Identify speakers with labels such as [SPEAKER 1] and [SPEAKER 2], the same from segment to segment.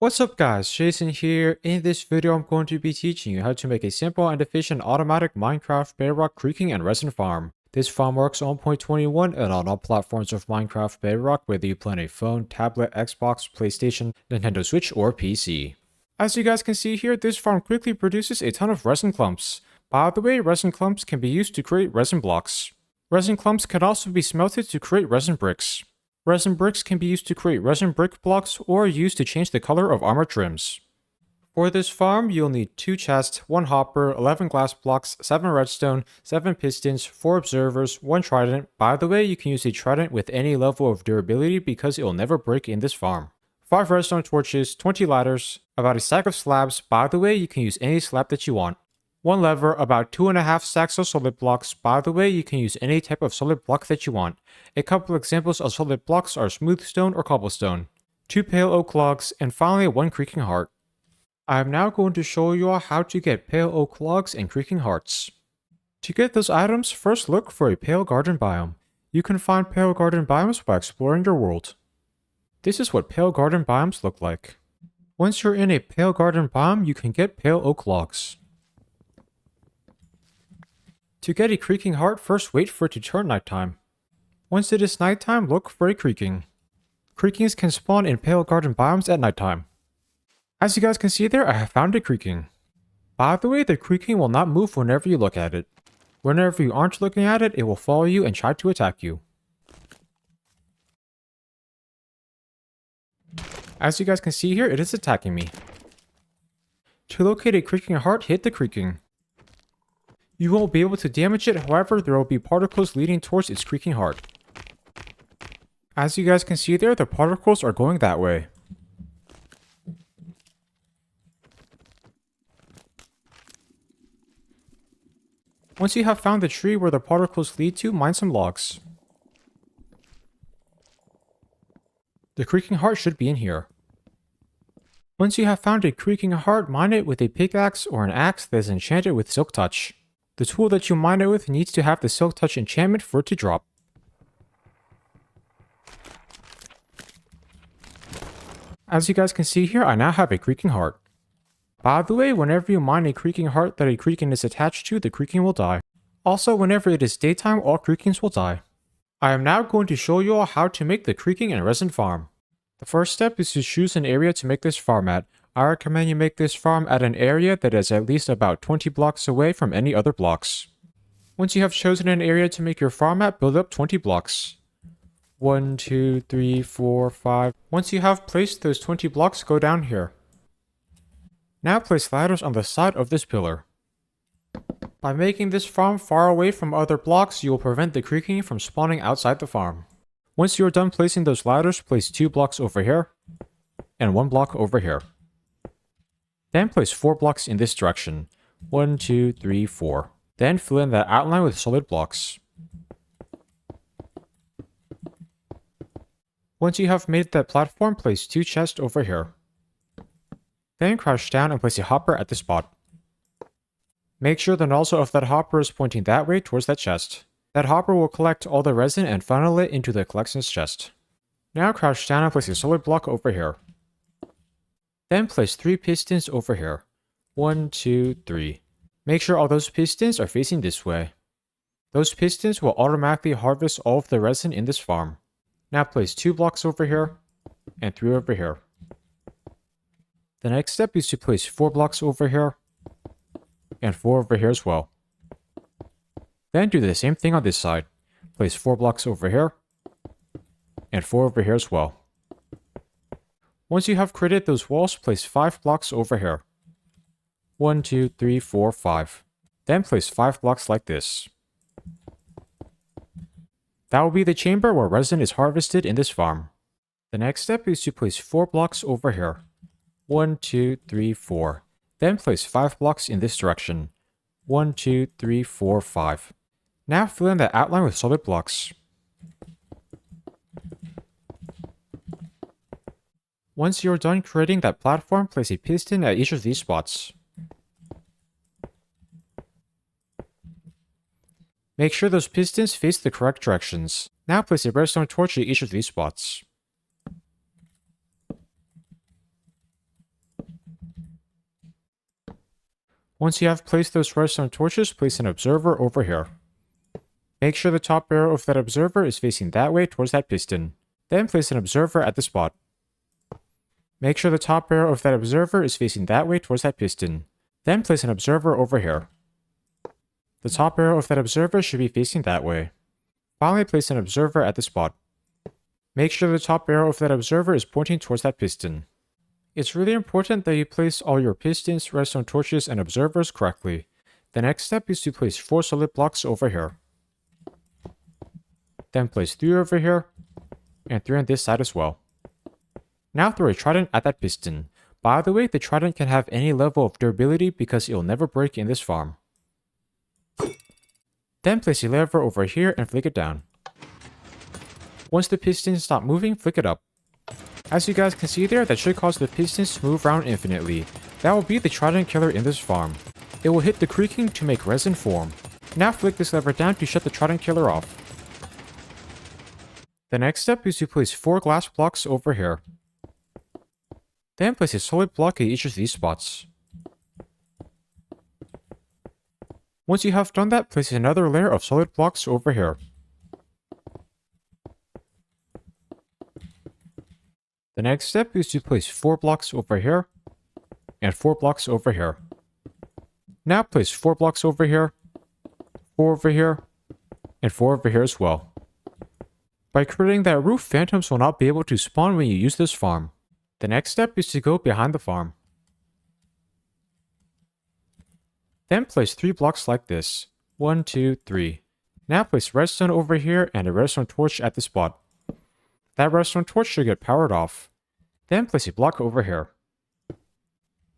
[SPEAKER 1] What's up guys, Jason here. In this video I'm going to be teaching you how to make a simple and efficient automatic Minecraft Bedrock creaking and resin farm. This farm works on 1.21 and on all platforms of Minecraft Bedrock, whether you play on a phone, tablet, Xbox, PlayStation, Nintendo Switch, or PC. As you guys can see here, this farm quickly produces a ton of resin clumps. By the way, resin clumps can be used to create resin blocks. Resin clumps can also be smelted to create resin bricks. Resin bricks can be used to create resin brick blocks or used to change the color of armor trims. For this farm, you'll need 2 chests, 1 hopper, 11 glass blocks, 7 redstone, 7 pistons, 4 observers, 1 trident. By the way, you can use a trident with any level of durability because it will never break in this farm. 5 redstone torches, 20 ladders, about a stack of slabs. By the way, you can use any slab that you want. 1 lever, about 2.5 stacks of solid blocks. By the way, you can use any type of solid block that you want. A couple examples of solid blocks are smooth stone or cobblestone. 2 pale oak logs, and finally 1 creaking heart. I am now going to show you all how to get pale oak logs and creaking hearts. To get those items, first look for a pale garden biome. You can find pale garden biomes by exploring your world. This is what pale garden biomes look like. Once you're in a pale garden biome, you can get pale oak logs. To get a creaking heart, first wait for it to turn nighttime. Once it is nighttime, look for a creaking. Creakings can spawn in pale garden biomes at nighttime. As you guys can see there, I have found a creaking. By the way, the creaking will not move whenever you look at it. Whenever you aren't looking at it, it will follow you and try to attack you. As you guys can see here, it is attacking me. To locate a creaking heart, hit the creaking. You won't be able to damage it, however, there will be particles leading towards its creaking heart. As you guys can see there, the particles are going that way. Once you have found the tree where the particles lead to, mine some logs. The creaking heart should be in here. Once you have found a creaking heart, mine it with a pickaxe or an axe that is enchanted with Silk Touch. The tool that you mine it with needs to have the Silk Touch enchantment for it to drop. As you guys can see here, I now have a creaking heart. By the way, whenever you mine a creaking heart that a creaking is attached to, the creaking will die. Also, whenever it is daytime, all creakings will die. I am now going to show you all how to make the creaking and resin farm. The first step is to choose an area to make this farm at. I recommend you make this farm at an area that is at least about 20 blocks away from any other blocks. Once you have chosen an area to make your farm at, build up 20 blocks. 1, 2, 3, 4, 5. Once you have placed those 20 blocks, go down here. Now place ladders on the side of this pillar. By making this farm far away from other blocks, you will prevent the creaking from spawning outside the farm. Once you are done placing those ladders, place 2 blocks over here and 1 block over here. Then place 4 blocks in this direction. 1, 2, 3, 4. Then fill in that outline with solid blocks. Once you have made that platform, place 2 chests over here. Then crouch down and place a hopper at the spot. Make sure the nozzle of that hopper is pointing that way towards that chest. That hopper will collect all the resin and funnel it into the collections chest. Now crouch down and place a solid block over here. Then place 3 pistons over here. 1, 2, 3. Make sure all those pistons are facing this way. Those pistons will automatically harvest all of the resin in this farm. Now place 2 blocks over here and 3 over here. The next step is to place 4 blocks over here and 4 over here as well. Then do the same thing on this side. Place 4 blocks over here and 4 over here as well. Once you have created those walls, place 5 blocks over here. 1, 2, 3, 4, 5. Then place 5 blocks like this. That will be the chamber where resin is harvested in this farm. The next step is to place 4 blocks over here. 1, 2, 3, 4. Then place 5 blocks in this direction. 1, 2, 3, 4, 5. Now fill in the outline with solid blocks. Once you're done creating that platform, place a piston at each of these spots. Make sure those pistons face the correct directions. Now place a redstone torch at each of these spots. Once you have placed those redstone torches, place an observer over here. Make sure the top barrel of that observer is facing that way towards that piston. Then place an observer at the spot. Make sure the top barrel of that observer is facing that way towards that piston. Then place an observer over here. The top barrel of that observer should be facing that way. Finally, place an observer at the spot. Make sure the top barrel of that observer is pointing towards that piston. It's really important that you place all your pistons, redstone torches, and observers correctly. The next step is to place 4 solid blocks over here. Then place 3 over here, and 3 on this side as well. Now throw a trident at that piston. By the way, the trident can have any level of durability because it will never break in this farm. Then place a lever over here and flick it down. Once the pistons stop moving, flick it up. As you guys can see there, that should cause the pistons to move around infinitely. That will be the trident killer in this farm. It will hit the creaking to make resin form. Now flick this lever down to shut the trident killer off. The next step is to place 4 glass blocks over here. Then place a solid block at each of these spots. Once you have done that, place another layer of solid blocks over here. The next step is to place 4 blocks over here, and 4 blocks over here. Now place 4 blocks over here, 4 over here, and 4 over here as well. By creating that roof, phantoms will not be able to spawn when you use this farm. The next step is to go behind the farm. Then place 3 blocks like this. 1, 2, 3. Now place redstone over here and a redstone torch at the spot. That redstone torch should get powered off. Then place a block over here.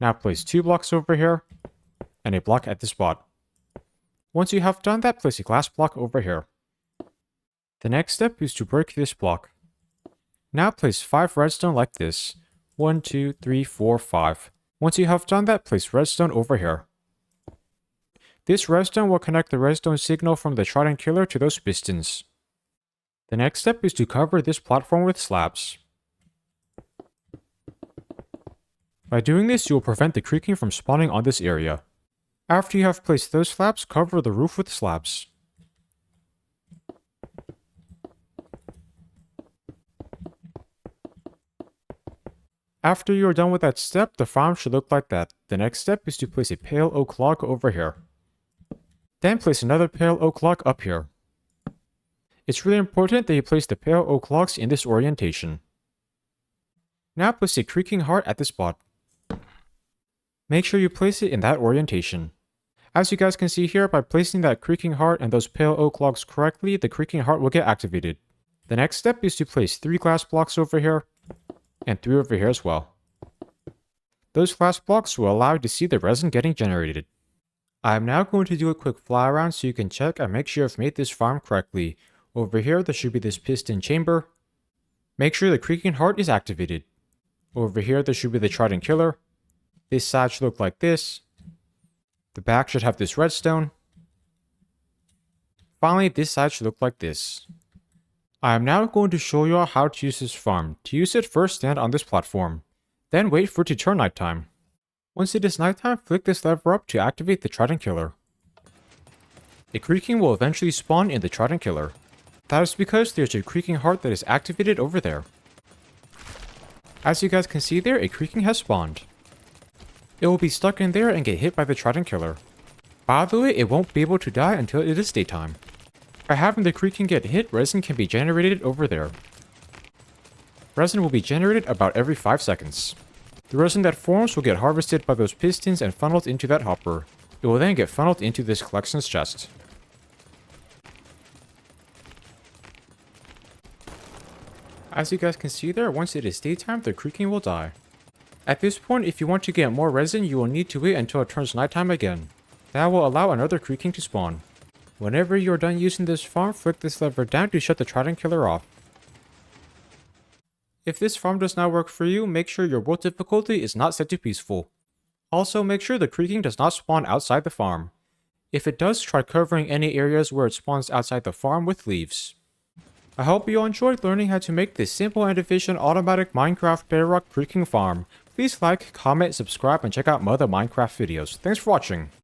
[SPEAKER 1] Now place 2 blocks over here, and a block at the spot. Once you have done that, place a glass block over here. The next step is to break this block. Now place 5 redstone like this. 1, 2, 3, 4, 5. Once you have done that, place redstone over here. This redstone will connect the redstone signal from the trident killer to those pistons. The next step is to cover this platform with slabs. By doing this, you will prevent the creaking from spawning on this area. After you have placed those slabs, cover the roof with slabs. After you are done with that step, the farm should look like that. The next step is to place a pale oak log over here. Then place another pale oak log up here. It's really important that you place the pale oak logs in this orientation. Now place a creaking heart at the spot. Make sure you place it in that orientation. As you guys can see here, by placing that creaking heart and those pale oak logs correctly, the creaking heart will get activated. The next step is to place 3 glass blocks over here, and 3 over here as well. Those glass blocks will allow you to see the resin getting generated. I am now going to do a quick fly around so you can check and make sure I've made this farm correctly. Over here, there should be this piston chamber. Make sure the creaking heart is activated. Over here, there should be the trident killer. This side should look like this. The back should have this redstone. Finally, this side should look like this. I am now going to show you all how to use this farm. To use it, first stand on this platform. Then wait for it to turn nighttime. Once it is nighttime, flick this lever up to activate the trident killer. A creaking will eventually spawn in the trident killer. That is because there's a creaking heart that is activated over there. As you guys can see there, a creaking has spawned. It will be stuck in there and get hit by the trident killer. By the way, it won't be able to die until it is daytime. By having the creaking get hit, resin can be generated over there. Resin will be generated about every 5 seconds. The resin that forms will get harvested by those pistons and funneled into that hopper. It will then get funneled into this collections chest. As you guys can see there, once it is daytime, the creaking will die. At this point, if you want to get more resin, you will need to wait until it turns nighttime again. That will allow another creaking to spawn. Whenever you are done using this farm, flick this lever down to shut the trident killer off. If this farm does not work for you, make sure your world difficulty is not set to peaceful. Also, make sure the creaking does not spawn outside the farm. If it does, try covering any areas where it spawns outside the farm with leaves. I hope you all enjoyed learning how to make this simple and efficient automatic Minecraft Bedrock creaking farm. Please like, comment, subscribe, and check out my other Minecraft videos. Thanks for watching.